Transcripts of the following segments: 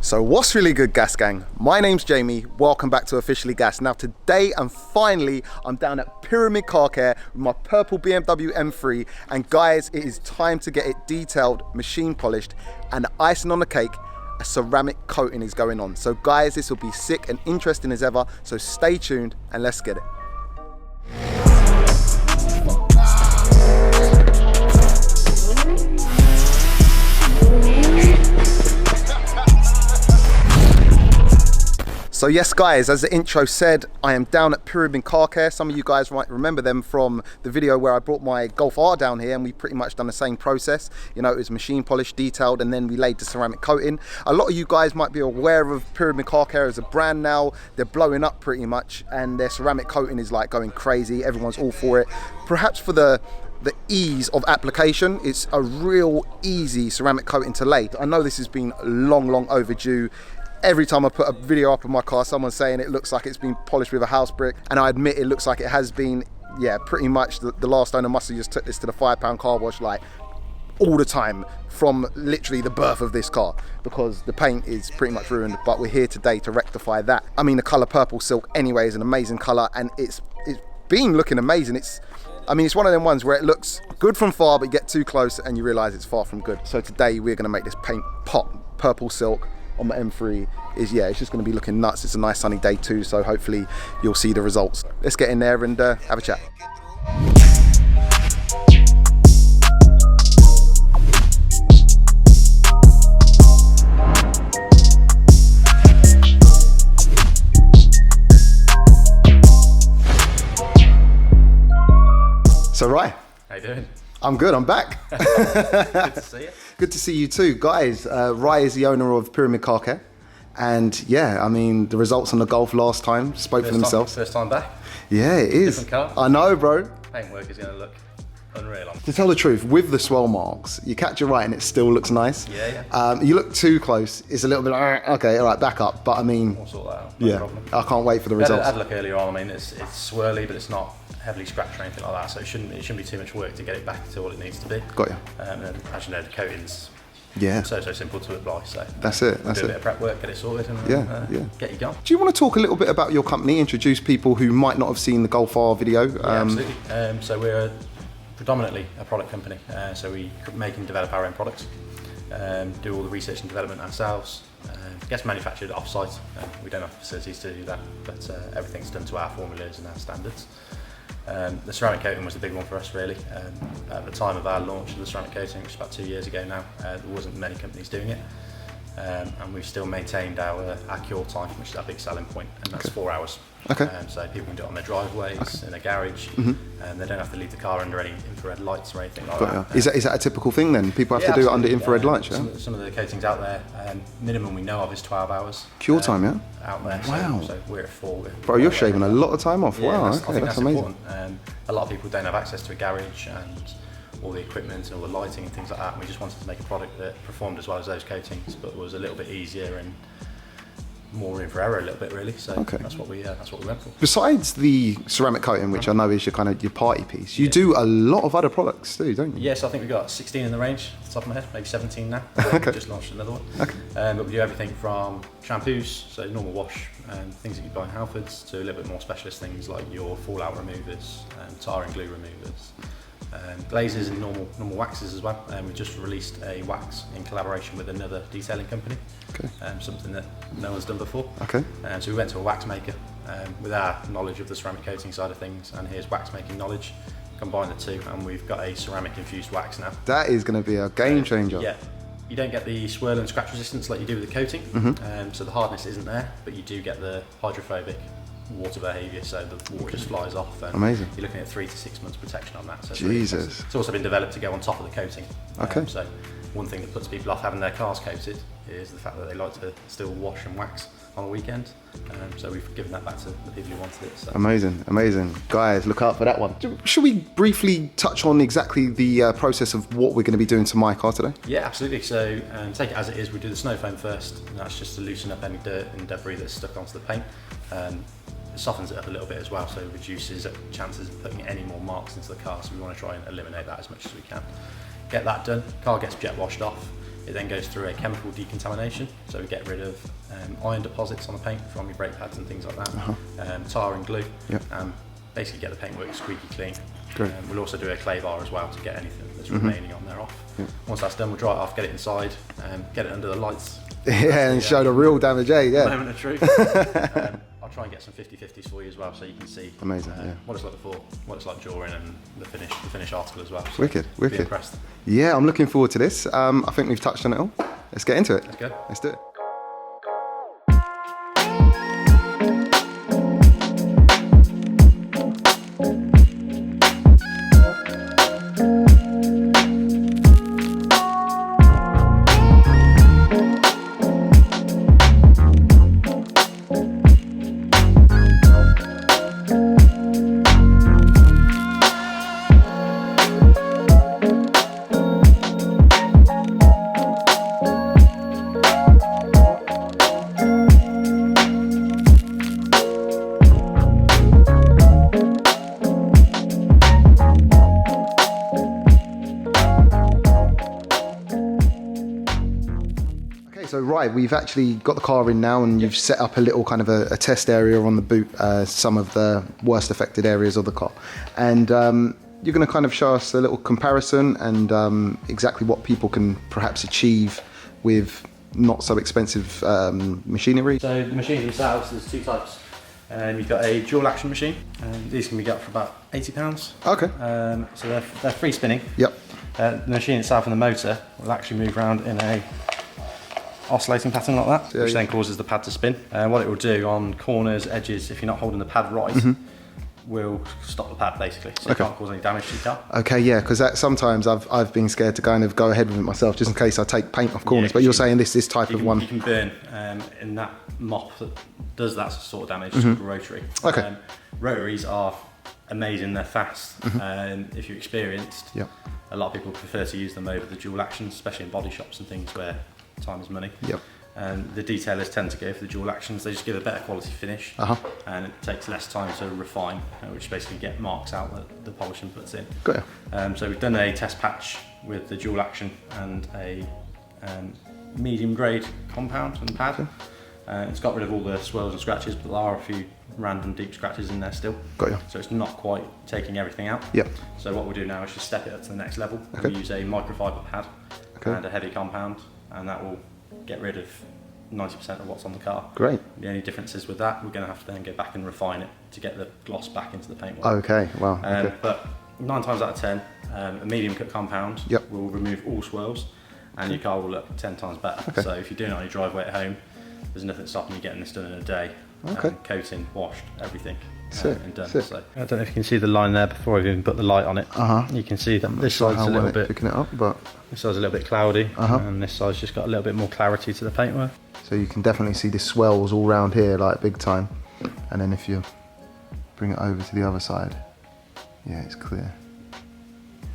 So what's really good, Gas Gang? My name's Jamie, welcome back to Officially Gas. Now today and finally I'm down at Pyramid Car Care with my purple BMW M3, and guys, it is time to get it detailed, machine polished, and the icing on the cake, a ceramic coating is going on. So guys, this will be sick and interesting as ever, so stay tuned and let's get it. So yes guys, as the intro said, I am down at Pyramid Car Care. Some of you guys might remember them from the video where I brought my Golf R down here and we pretty much done the same process. You know, it was machine polished, detailed, and then we laid the ceramic coating. A lot of you guys might be aware of Pyramid Car Care as a brand now. They're blowing up pretty much and their ceramic coating is like going crazy. Everyone's all for it. Perhaps for the ease of application, it's a real easy ceramic coating to lay. I know this has been long overdue. Every time I put a video up of my car, someone's saying it looks like it's been polished with a house brick, and I admit it looks like it has been. Yeah, pretty much the last owner must have just took this to the £5 car wash like all the time from literally the birth of this car, because the paint is pretty much ruined. But we're here today to rectify that. I mean, the colour purple silk anyway is an amazing colour, and it's been looking amazing. I mean, it's one of them ones where it looks good from far, but you get too close and you realise it's far from good. So today we're going to make this paint pop. Purple silk on my M3 is, yeah, it's just going to be looking nuts. It's a nice sunny day too, so hopefully you'll see the results. Let's get in there and have a chat. So Rye, how you doing? I'm good, I'm back. Good to see you. Good to see you too. Guys, Rye is the owner of Pyramid Car Care. And yeah, I mean, the results on the Golf last time spoke for themselves. First time back. Yeah, it is. Different car. I know, bro. Paintwork is going to look unreal. To tell the truth, with the swell marks, you catch it right and it still looks nice. Yeah. You look too close, it's a little bit like, okay, all right, back up. But I mean, We'll sort that out. No yeah, problem. I can't wait for the results. I had a look earlier on. I mean, it's swirly, but it's not heavily scratched or anything like that, so it shouldn't be too much work to get it back to what it needs to be. Got you. And as you know, the coating's so simple to apply. So that's it. That's do a it. bit of prep work, get it sorted, and get you going. Do you want to talk a little bit about your company? Introduce people who might not have seen the Golf R video. Yeah, absolutely. So we're predominantly a product company. So we make and develop our own products. Do all the research and development ourselves. Gets manufactured off-site. We don't have facilities to do that, but everything's done to our formulas and our standards. The ceramic coating was the big one for us, really. At the time of our launch of the ceramic coating, which was about 2 years ago now, there wasn't many companies doing it. And we've still maintained our cure time, which is our big selling point, and that's 4 hours. Okay. So people can do it on their driveways, in a garage, and they don't have to leave the car under any infrared lights or anything like that. Is that a typical thing then? People have to do it under infrared lights, yeah? Some of the coatings out there, minimum we know of is 12 hours. Cure time, yeah? Out there. Wow. So we're at 4. Bro, you're shaving a lot of time off. Yeah, wow, I okay, think that's amazing. Important. A lot of people don't have access to a garage and all the equipment and all the lighting and things like that. And we just wanted to make a product that performed as well as those coatings, but was a little bit easier and more room for error a little bit, really. So that's what we went for. Besides the ceramic coating, which I know is your party piece, you do a lot of other products too, don't you? Yes, I think we've got 16 in the range, off the top of my head, maybe 17 now. Okay. We just launched another one. Okay. But we do everything from shampoos, so normal wash and things that you buy in Halfords, to a little bit more specialist things like your fallout removers and tar and glue removers. Glazes and normal waxes as well. We've just released a wax in collaboration with another detailing company. Okay. Something that no one's done before. Okay. So we went to a wax maker with our knowledge of the ceramic coating side of things and his wax making knowledge. Combine the two, and we've got a ceramic infused wax now. That is going to be a game changer. Yeah. You don't get the swirl and scratch resistance like you do with the coating, so the hardness isn't there, but you do get the hydrophobic water behaviour, so the water just flies off. And amazing. You're looking at 3 to 6 months protection on that. So Jesus. It's also been developed to go on top of the coating. Okay. So one thing that puts people off having their cars coated is the fact that they like to still wash and wax on a weekend. So we've given that back to the people who wanted it. So. Amazing. Guys, look out for that one. Should we briefly touch on exactly the process of what we're going to be doing to my car today? Yeah, absolutely. So take it as it is. We do the snow foam first, and that's just to loosen up any dirt and debris that's stuck onto the paint. It softens it up a little bit as well, so it reduces chances of putting any more marks into the car, so we want to try and eliminate that as much as we can. Get that done, car gets jet washed off, It then goes through a chemical decontamination, so we get rid of iron deposits on the paint from your brake pads and things like that, tar and glue, and basically get the paintwork squeaky clean. Great. We'll also do a clay bar as well to get anything that's remaining on there off. Once that's done, we'll dry it off, get it inside, get it under the lights. Yeah, and show the real damage, yeah. Moment of truth. I'll try and get some 50/50s for you as well, so you can see amazing, what it's like before, what it's like drawing, and the finished article as well. So wicked. Be impressed. Yeah, I'm looking forward to this. I think we've touched on it all. Let's get into it. Let's go. Let's do it. So right, we've actually got the car in now, and you've set up a little kind of a test area on the boot, some of the worst affected areas of the car, and you're going to kind of show us a little comparison and exactly what people can perhaps achieve with not so expensive machinery. So the machines themselves, there's two types. You've got a dual action machine, and these can be got for about £80. Okay. So they're free spinning. Yep. The machine itself and the motor will actually move around in a oscillating pattern like that, which then causes the pad to spin. What it will do on corners, edges, if you're not holding the pad right, will stop the pad basically, so it can't cause any damage to your car. Okay, yeah, because sometimes I've been scared to kind of go ahead with it myself, just in case I take paint off corners. But you're saying this type of one, you can burn in that mop that does that sort of damage. It's called a rotary. Okay. Rotaries are amazing. They're fast, and if you're experienced, a lot of people prefer to use them over the dual actions, especially in body shops and things where time is money. Yep. The detailers tend to go for the dual actions. They just give a better quality finish, and it takes less time to refine, which basically get marks out that the polishing puts in. Got you. So we've done a test patch with the dual action and a medium grade compound on the pad. It's got rid of all the swirls and scratches, but there are a few random deep scratches in there still. Got you. So it's not quite taking everything out. Yep. So what we'll do now is just step it up to the next level. We'll use a microfiber pad and a heavy compound, and that will get rid of 90% of what's on the car. Great. The only differences with that, we're going to have to then go back and refine it to get the gloss back into the paintwork. Okay, wow. Okay. But 9 times out of 10, a medium cut compound will remove all swirls, and your car will look 10 times better. Okay. So if you're doing it on your driveway at home, there's nothing stopping you getting this done in a day. Coating, washed, everything. And done. So I don't know if you can see the line there before I've even put the light on it. You can see that this side's a little bit picking it up, but this side's a little bit cloudy, and this side's just got a little bit more clarity to the paintwork. So you can definitely see the swells all around here, like big time. And then if you bring it over to the other side, yeah, it's clear.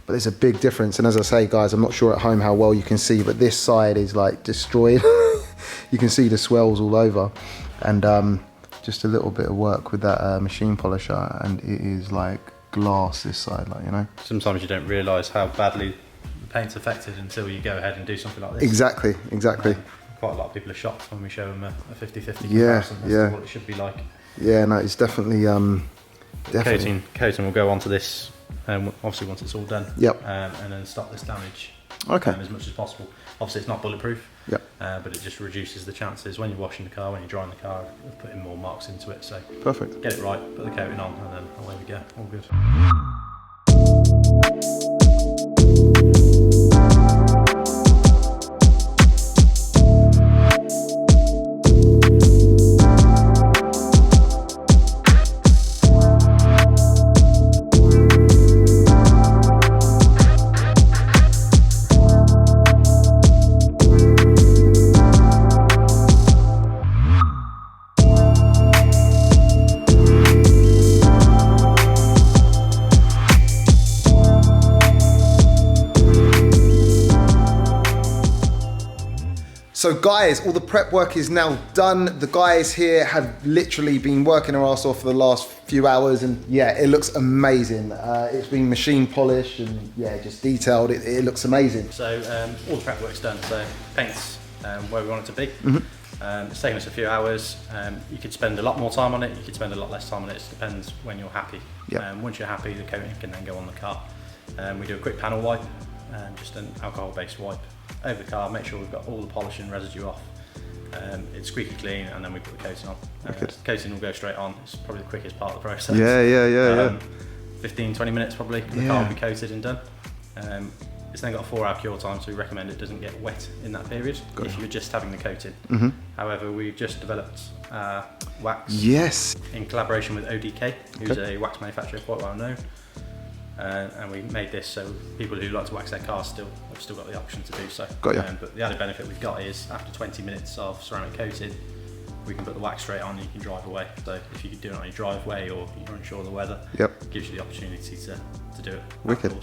But there's a big difference, and as I say, guys, I'm not sure at home how well you can see, but this side is like destroyed. You can see the swells all over, and just a little bit of work with that machine polisher, and it is like glass this side, like, you know. Sometimes you don't realise how badly the paint's affected until you go ahead and do something like this. Exactly. Quite a lot of people are shocked when we show them a 50-50 comparison. That's what it should be like. Yeah, no, it's definitely Coating will go onto this, obviously once it's all done. Yep. And then stop this damage. Okay. As much as possible. Obviously, it's not bulletproof. Yep. But it just reduces the chances when you're washing the car, when you're drying the car, of putting more marks into it. So perfect. Get it right, put the coating on, and then away we go. All good. So guys, all the prep work is now done. The guys here have literally been working their ass off for the last few hours, and yeah, it looks amazing. It's been machine polished and yeah, just detailed. It looks amazing. So all the prep work's done, so paint's where we want it to be. It's taken us a few hours. You could spend a lot more time on it, you could spend a lot less time on it. It depends when you're happy. Yep. Once you're happy, the coating can then go on the car. We do a quick panel wipe, just an alcohol-based wipe over the car, make sure we've got all the polish and residue off. It's squeaky clean, and then we put the coating on. Coating will go straight on. It's probably the quickest part of the process. Yeah. 15-20 minutes probably, the car will be coated and done. It's then got a 4-hour cure time, so we recommend it doesn't get wet in that period if you're just having the coating. However, we've just developed wax in collaboration with ODK, who's a wax manufacturer quite well known. And we made this so people who like to wax their cars have still got the option to do so. But the added benefit we've got is after 20 minutes of ceramic coating, we can put the wax straight on and you can drive away. So if you do it on your driveway or you're unsure of the weather, it gives you the opportunity to do it. Wicked.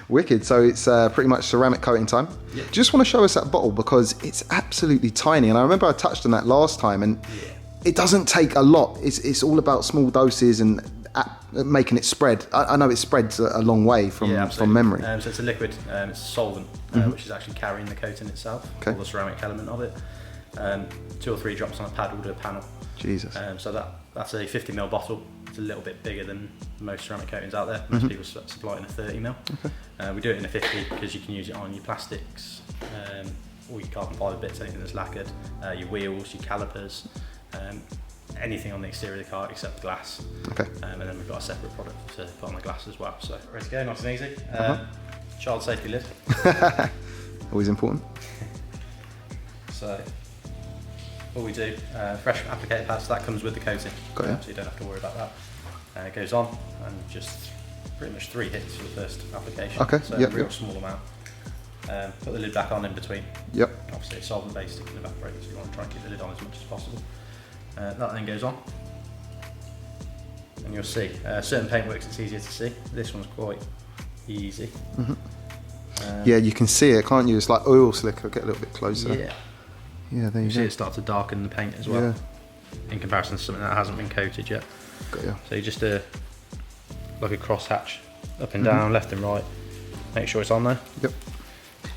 Wicked. So it's pretty much ceramic coating time. Just want to show us that bottle because it's absolutely tiny. And I remember I touched on that last time, and it doesn't take a lot. It's all about small doses and making it spread. I know it spreads a long way from memory. So it's a liquid, it's a solvent, which is actually carrying the coating itself, or the ceramic element of it. 2 or 3 drops on a pad will do a panel. Jesus. So that's a 50ml bottle. It's a little bit bigger than most ceramic coatings out there. Most people supply it in a 30ml. We do it in a 50 because you can use it on your plastics, all your carbon fibre bits, anything that's lacquered, your wheels, your calipers, anything on the exterior of the car except glass. And then we've got a separate product to put on the glass as well. So ready to go, nice and easy. Child safety lid. Always important. So all we do, fresh applicator pads, that comes with the coating. So you don't have to worry about that. It goes on and just pretty much 3 hits for the first application. So a real small amount. Put the lid back on in between. Obviously it's solvent based, it can evaporate, so you want to try and keep the lid on as much as possible. That then goes on, and you'll see certain paintworks it's easier to see. This one's quite easy. Yeah, you can see it, can't you? It's like oil slick. I'll get a little bit closer. Yeah, there you go. See it start to darken the paint as well, in comparison to something that hasn't been coated yet. So you just do like a cross hatch, up and down, left and right. Make sure it's on there.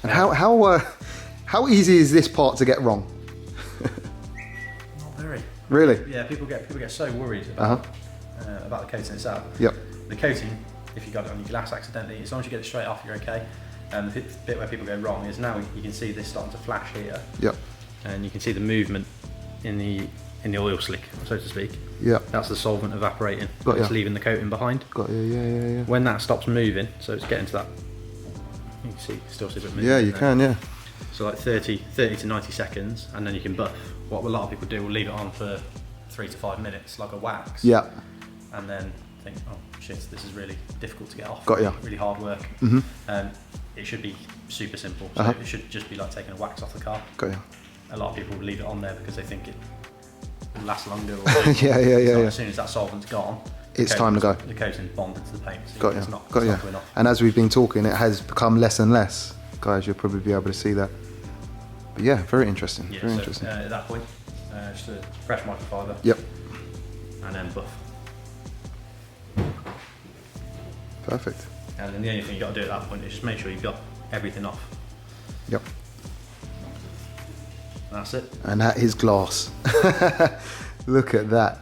And how easy is this part to get wrong? Not very. Really? Yeah, people get so worried about the coating itself. The coating, if you got it on your glass accidentally, as long as you get it straight off, you're okay. And the bit where people go wrong is now you can see this starting to flash here. And you can see the movement in the oil slick, so to speak. That's the solvent evaporating. It's leaving the coating behind. When that stops moving, so it's getting to that, you can see, still see a bit of movement. Yeah, you can, So like 30 to 90 seconds, and then you can buff. What a lot of people do will leave it on for 3 to 5 minutes, like a wax. And then think, oh shit, this is really difficult to get off. Really hard work. It should be super simple. So it should just be like taking a wax off the car. A lot of people leave it on there because they think it will last longer. Or As soon as that solvent's gone, it's time to go. The coating's bonded to the paint, so it's not coming off. And as we've been talking, it has become less and less. Guys, you'll probably be able to see that. But yeah, very interesting. Very interesting. At that point, just a fresh microfiber. And then buff. Perfect. And then the only thing you got to do at that point is just make sure you've got everything off. That's it. And that is glass. Look at that.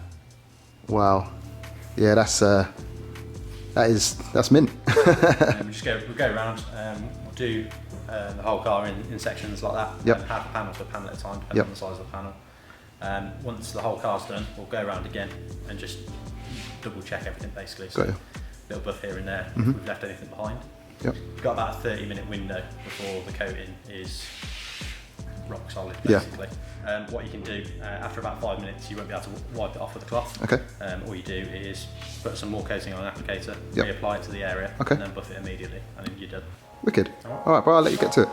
Wow. Yeah, that's mint. We'll go around. We'll do the whole car in sections like that. Half a panel to a panel at a time, depending on the size of the panel. Once the whole car's done, we'll go around again and just double check everything basically. So a little buff here and there if we've left anything behind. We've got about a 30-minute window before the coating is rock solid basically. What you can do after about 5 minutes, you won't be able to wipe it off with a cloth. All you do is put some more coating on an applicator, reapply it to the area, and then buff it immediately, and then you're done. Wicked. All right, bro, I'll let you get to it.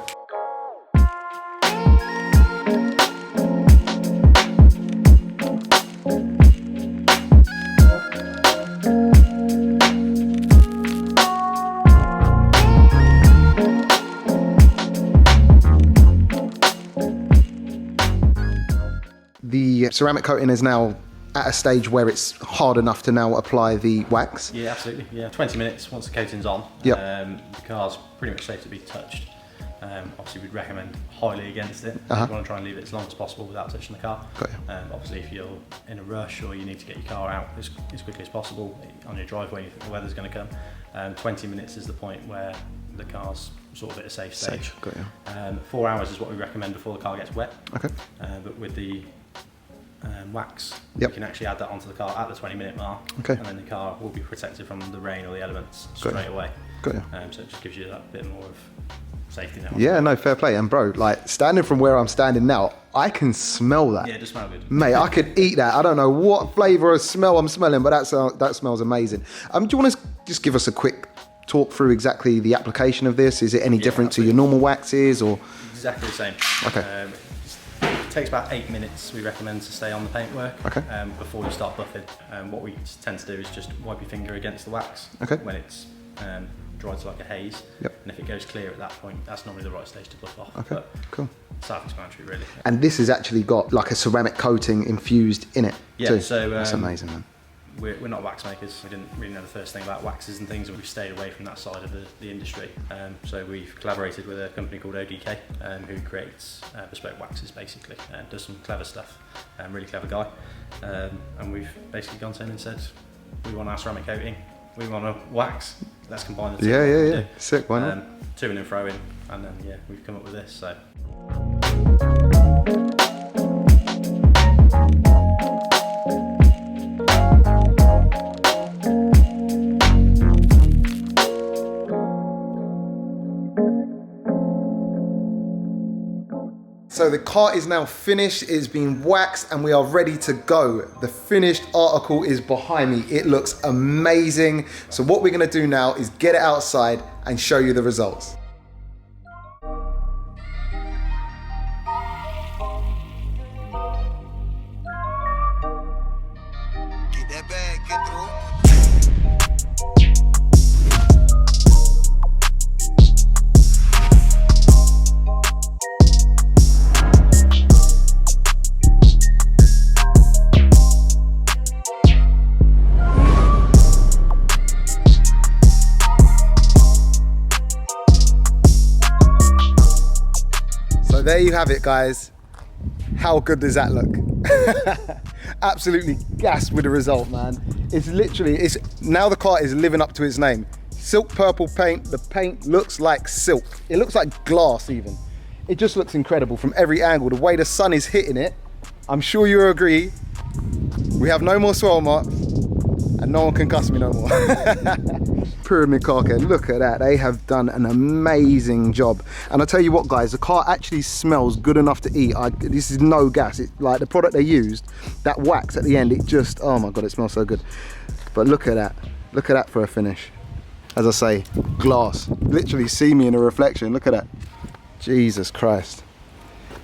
the ceramic coating is now at a stage where it's hard enough to now apply the wax? Yeah, absolutely. Yeah, 20 minutes once the coating's on. Yep. The car's pretty much safe to be touched. Obviously, we'd recommend highly against it. Uh-huh. You want to try and leave it as long as possible without touching the car. Got you. Obviously, if you're in a rush or you need to get your car out as quickly as possible on your driveway, you think the weather's going to come, 20 minutes is the point where the car's sort of at a safe stage. Safe, got you. 4 hours is what we recommend before the car gets wet. Okay. But with the wax, Yep. you can actually add that onto the car at the 20-minute mark, Okay. and then the car will be protected from the rain or the elements Got straight you. away. Got you. So it just gives you that bit more of safety now. Yeah, no, fair play. And bro, like standing from where I'm standing now, I can smell that. Yeah, it does smell good. Mate, I could eat that. I don't know what flavour or smell I'm smelling, but that smells amazing. Do you want to just give us a quick talk through exactly the application of this? Is it any different to your normal waxes or? Exactly the same. Okay. It takes about 8 minutes, we recommend, to stay on the paintwork before you start buffing. What we tend to do is just wipe your finger against the wax when it's dried to like a haze. Yep. And if it goes clear at that point, that's normally the right stage to buff off. Okay, But cool. self-explanatory, really. And this has actually got like a ceramic coating infused in it too. So That's amazing, man. We're not wax makers. We didn't really know the first thing about waxes and things, and we've stayed away from that side of the industry. So we've collaborated with a company called ODK, who creates bespoke waxes, basically, and does some clever stuff. Really clever guy. And we've basically gone to him and said, we want our ceramic coating, we want a wax. Let's combine the two. Yeah. Sick, why not? To and fro in, and then we've come up with this. So. So the car is now finished, it's been waxed, and we are ready to go. The finished article is behind me. It looks amazing. So what we're gonna do now is get it outside and show you the results. Get that bag, GETRO. So there you have it, guys. How good does that look? Absolutely gassed with the result, man. It's literally, now the car is living up to its name. Silk purple paint, the paint looks like silk. It looks like glass even. It just looks incredible from every angle. The way the sun is hitting it, I'm sure you agree. We have no more swirl marks and no one can cuss me no more. Pyramid Car Care, look at that. They have done an amazing job. And I tell you what, guys, the car actually smells good enough to eat. This is no gas. It's like the product they used, that wax at the end, it just, oh my God, it smells so good. But look at that. Look at that for a finish. As I say, glass. Literally see me in a reflection. Look at that. Jesus Christ.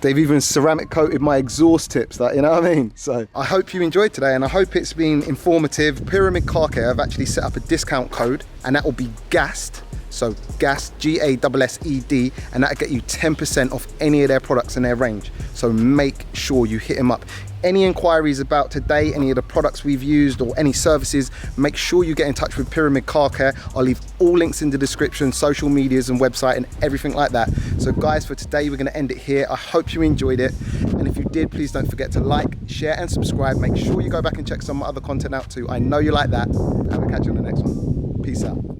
They've even ceramic coated my exhaust tips, you know what I mean? So I hope you enjoyed today, and I hope it's been informative. Pyramid Car Care have actually set up a discount code, and that will be GASSED. So GASSED, G-A-S-S-E-D, and that'll get you 10% off any of their products in their range. So make sure you hit them up. Any inquiries about today, any of the products we've used or any services, make sure you get in touch with Pyramid Car Care. I'll leave all links in the description, social medias and website and everything like that. So guys, for today, we're gonna end it here. I hope you enjoyed it. And if you did, please don't forget to like, share and subscribe. Make sure you go back and check some other content out too. I know you like that. And we'll catch you on the next one. Peace out.